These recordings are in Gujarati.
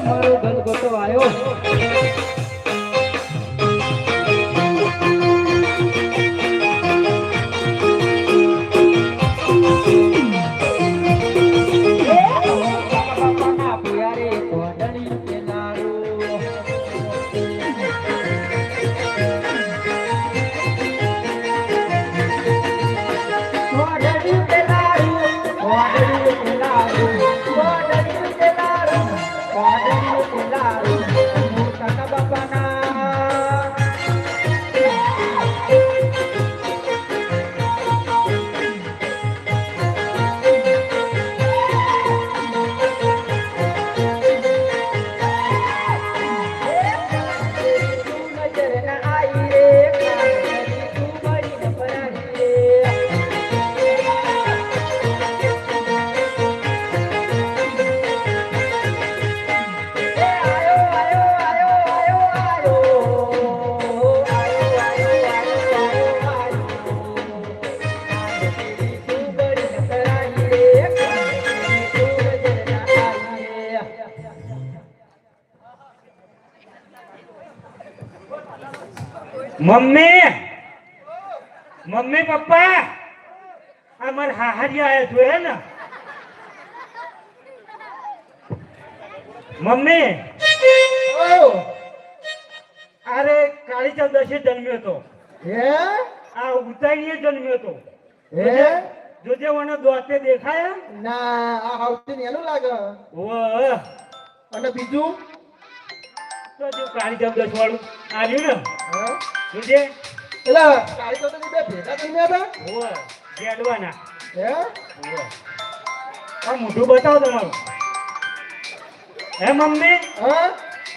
મારો ગલગોટો આવ્યો મમ્મી મમ્મી પપ્પા અમાર હાહરી આયા જોયે ને મમ્મી અરે કાળી ચૌદશે જન્મ્યો તો હે આ ઉતારીએ જન્મ્યો તો હે જોજે વનો દોતે દેખાય ના આ હાઉસી એનું લાગે ઓ અને બીજું તો જો કાળી ચૌદશ વાળું આવ્યું ને હા જોજે એલા કાળી ચૌદશ બે ભેગા થઈને હતા ઓ ગેડવાના હે ઓ આ મોઢું બતાવો તમારું હે મમ્મી હા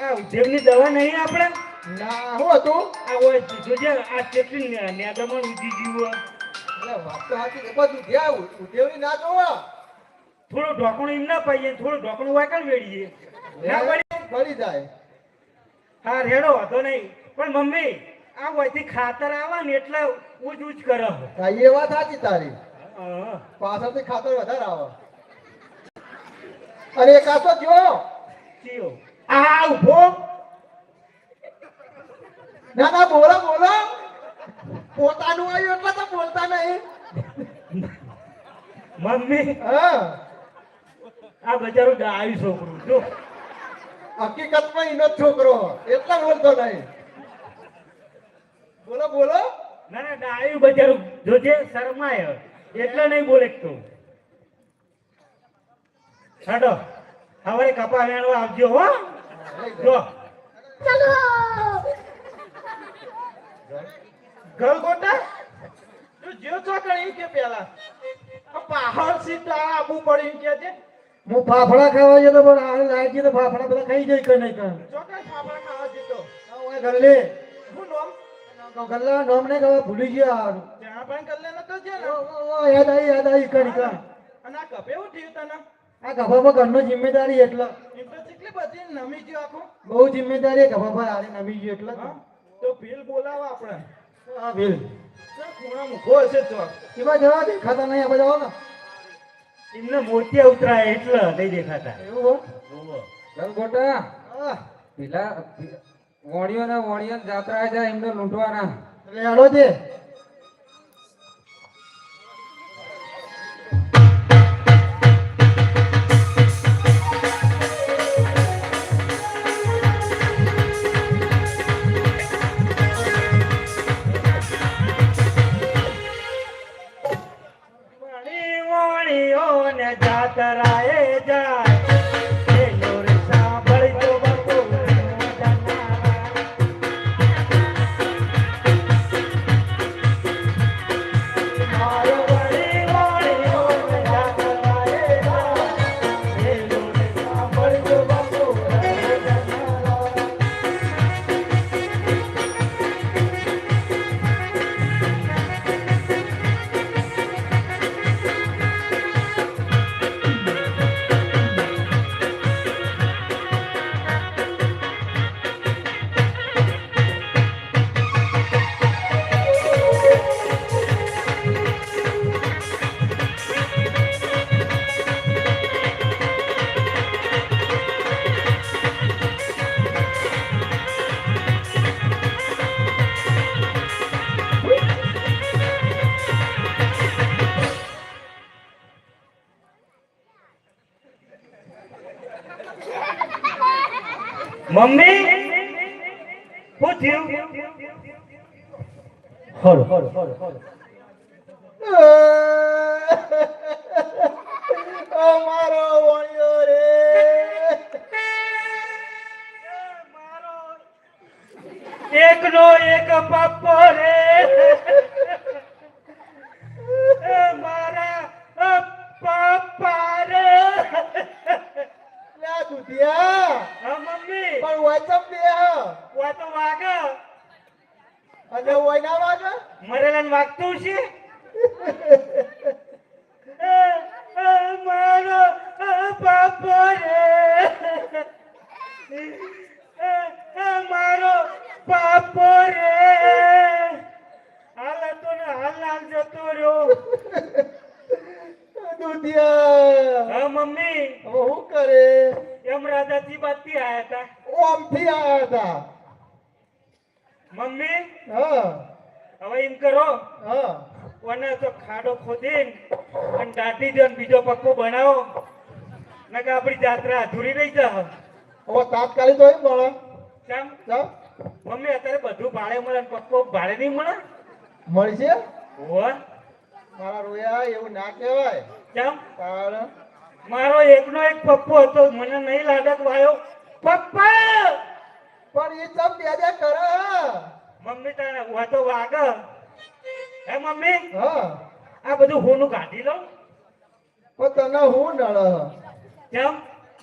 આ ઉદ્યોગની દવા નહીં આપણે ના હું હતું આ હોય જોજે આ કેટલી નેદામાં ઉજી જીવો એટલે વાત તો સાચી છે બધું ગયા ઉદ્યોગની ના જોવો થોડું ઢોકણું એમ ના પાઈએ થોડું ઢોકણું વાકણ વેડીએ ના પડી જાય હા રેડો હતો નહીં પણ મમ્મી આ વયથી ખાતર આવે ને એટલે ઉજ ઉજ કરે એ વાત સાચી તારી પાછળથી ખાતર વધારે આવે અરે એક આ તો જો ચિયો આ ઉભો ના ના બોલો બોલો પોતાનું આવ્યું એટલે તો બોલતા નહીં મમ્મી હા આ બજારો ડાયું છોકરું જો હકીકતમાં એનો છોકરો એટલા બોલતો નહીં બોલો બોલો ના ના ડાયું બજારું જોજે શરમાય એટલે નહીં બોલે તું છાડો સવારે કપા વેણવા આવજો હો જો ચલો ગલગોટા તું જો ચોકડી કે પેલા પહાડ સીધા આબુ પડી કે છે હું ફાફડા ખાવા જતો પણ આ લાગી તો ફાફડા બધા ખાઈ જાય કે નહીં કર ચોકડી ફાફડા ખાવા જતો ઓય ગલ્લે હું નોમ ગલ્લા નોમ ને કવા ભૂલી ગયા ત્યાં પણ ગલ્લે નતો છે ને ઓ યાદ આવી કરી કર અને આ કપે હું થયું તને આ ગભામાં ઘરનો જિમ્મેદારી એટલે કેટલી બધી નમી ગયો આખો બહુ જિમ્મેદારી ગભામાં આરે નમી ગયો એટલે તો બિલ બોલાવો આપણે હા બિલ ખૂણા મૂકો હશે તો એમાં જવા દેખાતા નહીં આપણે જાવ ને એમને મોતિયા ઉતરાય એટલે નહીં દેખાતા એવું ગલગોટા પેલા વણિયો જાત્રા જાય એમને લૂંટવાના એટલે હેડો છે જાતરાએ જાય મમ્મી શું થયું? હળ મારો વણ્યો રે, મારો એકનો એક પપ્પો રે, મારા પપ્પા રે. લે દુધિયા, હા મમ્મી, પણ વાચમ બે વા તો વાગે અને ઓય ના વાગે મરેલાને વાગતું છે. મારો પપ્પો રે, મારો પપ્પો રે. હાલ હતો ને હાલ જતો રહ્યો. દુધિયા, હા મમ્મી, હવે શું કરે? એમ રાજાથી બાદથી આયા હતા. ઓમથી આયા હતા. મમ્મી હા હવે એમ કરો, હા, કોને તો ખાડો ખોદીને અને દાટી દો ને બીજો પક્કો બનાવો, નકર આપણી જાત્રા અધૂરી રહી જાય. હવે તાત્કાલિક તો એમ મળે. કેમ ચાલ મમ્મી, અત્યારે બધું ભાડે મળે ને પક્કો ભાડે નહીં મળે? મળશે. હોવે. મારા રોયા એવું ના કહેવાય. કેમ? કારણ મારો એકનો એક પપ્પો હતો, મને નહીં લાડક વાયો. પપ્પા પણ એ ચમ દે કરે. મમ્મી તને વાતો વાગ. હે મમ્મી, હા, આ બધું હોનું કાઢી લો. પણ તને હું નળ. કેમ?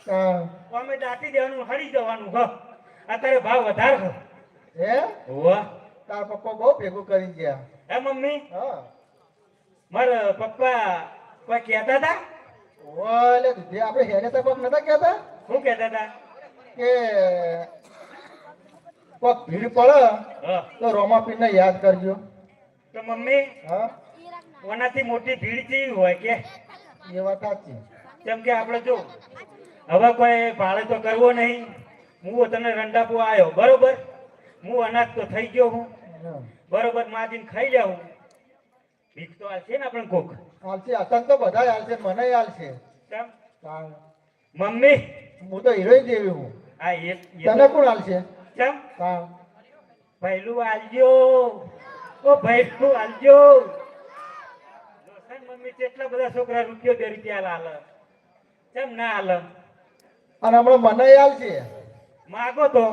હા. અમે દાટી દેવાનું, હળી જવાનું. હ અત્યારે ભાવ વધારે છે. હે, હોવે. તાર પપ્પા બહુ ભેગું કરી ગયા. હે મમ્મી, હા, મારા પપ્પા કોઈ કહેતા હતા? ઓલે જે આપણે હેને તો કોક નતા કહેતા શું કહેતા હતા? કે કોક ભીડ પડે હા. તો રોમાપીરને યાદ કરજો. તો મમ્મી, હા, ઓનાથી મોટી ભીડ જેવી હોય કે? એ વાત સાચી. કેમ કે આપણે જો હવે કોઈ ભાડે તો કરવો નહીં. હું તને રંડાપો આવ્યો, બરોબર? હું અનાજ તો થઈ ગયો હું, હા. બરોબર? માજીને ખાઈ જાઉં. ભીખ તો આ છે ને આપણે કોક. હાલશે અતન તો બધા હાલશે, મને હાલશે. કેમ? હા. મમ્મી, હું તો હિરોઈન જેવી હું. આ એક તને કોણ હાલશે? કેમ? હા. ભૈલું આલજો, ઓ ભૈલું આલજો. મમ્મી કેટલા બધા છોકરા રૂપિયો 2 રૂપિયા હાલે, કેમ ના હાલે? અને હમણાં મને હાલશે. માગો તો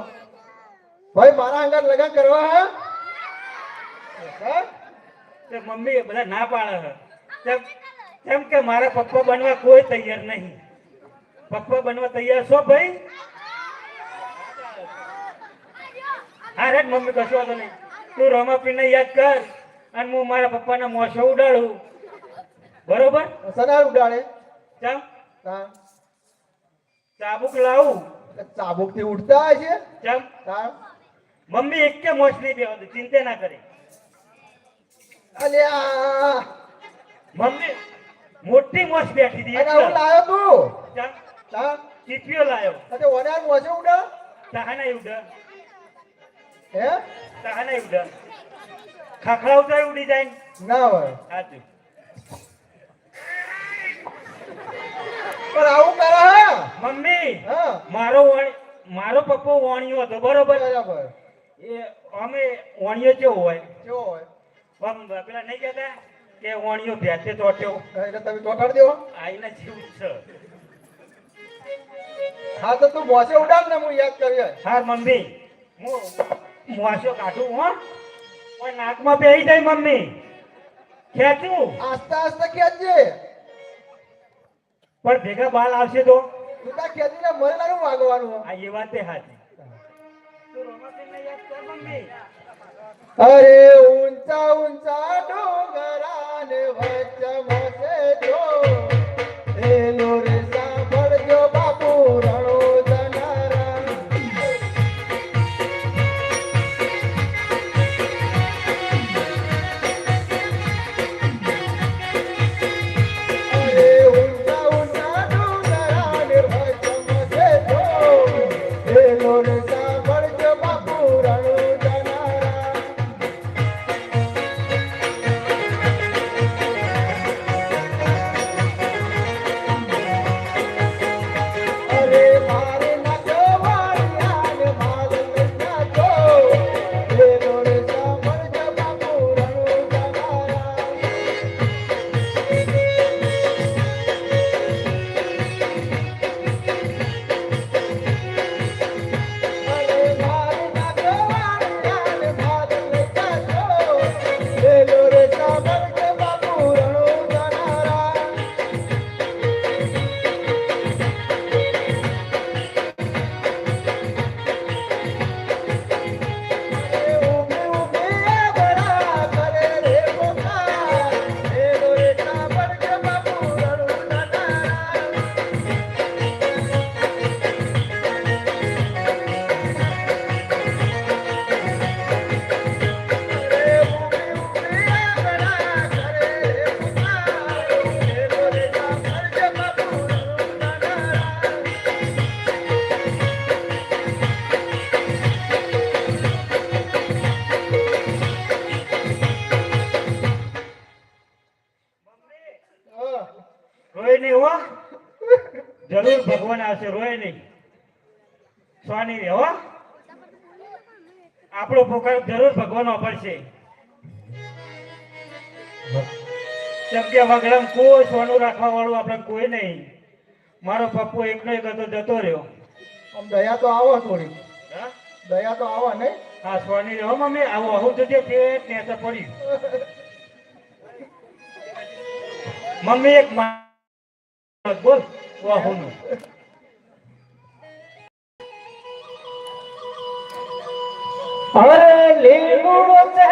ભાઈ મારા અંગત લગન કરવા હે? હા? તે મમ્મી બધા ના પાડે છે. કેમ કે મારા પપ્પા બનવા કોઈ તૈયાર નહીં. પપ્પા બનવા તૈયાર છો ભાઈ? હા રે મમ્મી, કશો વાંધો નહીં. તું રોમાપીરને યાદ કર અને હું મારા પપ્પાના મોસો ઉડાડું, બરોબર? સના ઉડાડે. કેમ? હા. ચાબુક લાવું. ચાબુક થી ઉડતા હશે. કેમ? હા. મમ્મી એક કે મોસ નહીં બેવા દે, ચિંતા ના કરે. અલ્યા, મમ્મી મોટી મોસ બેઠી હતી અને હું લાયો તું. કેમ? હા. ચીપિયો લાયો. અતે ઓનાર મોસે ઉડા. તાહાના ઉડા, હે? તાહાના ઉડા. ખાખરા ઉતારી ઉડી જાય. ના હોય. સાચું. પણ આવું કરે હે? મમ્મી, હા. મારો પપ્પો વાણિયો હતો, બરોબર? બરાબર. એ અમે વાણિયો કેવો હોય? કેવો હોય? આમ પેલા નહીં કહેતા કે વાણિયો ભેંસે ચોટ્યો? એટલે તમે ચોટાડી દેવો. આઈના જેવું જ છે. હા તો તું મોસે ઉડાડ ને, હું યાદ કરી. હા મમ્મી, હું મોસો કાઢું. હો કોઈ નાકમાં બેહી જાય મમ્મી, ખેંચું આસ્તા આસ્તા ખેંચજે. પણ ભેગા બાલ આવશે તો? તું તાર ખેંચીને મને લાગે વાગવાનું. આ એ વાત હાચી. તું રોમાપીરને યાદ કર મમ્મી. અરે ઊંચા ઊંચા ડોંગરાને વચ્ચે મોસે જો, એનો રે સાંભળજો બાપુ રણો જનારા. અરે ઊંચા ઊંચા ડોંગરાને વચ્ચે મોસે જો, એનો રે સાંભળજો બાપુ રણો જનારા. રોય નહીં હો, જરૂર ભગવાન આવશે, રોય નહીં. સોની રે હો, આપણો પોકાર જરૂર ભગવાન વાપરશે. કેમ કે વગડામ કોઈ સોનું રાખવા વાળું આપણે કોઈ નહીં. મારો પપ્પુ એકનો એક હતો, જતો રહ્યો. આમ દયા તો આવો થોડી, હા? દયા તો આવો નહીં. હા સોની રે હો મમ્મી, આવું આવું જજે તે નેતા પડ્યું. મમ્મી એક બોલ વાહુનું. અરે લીલું છે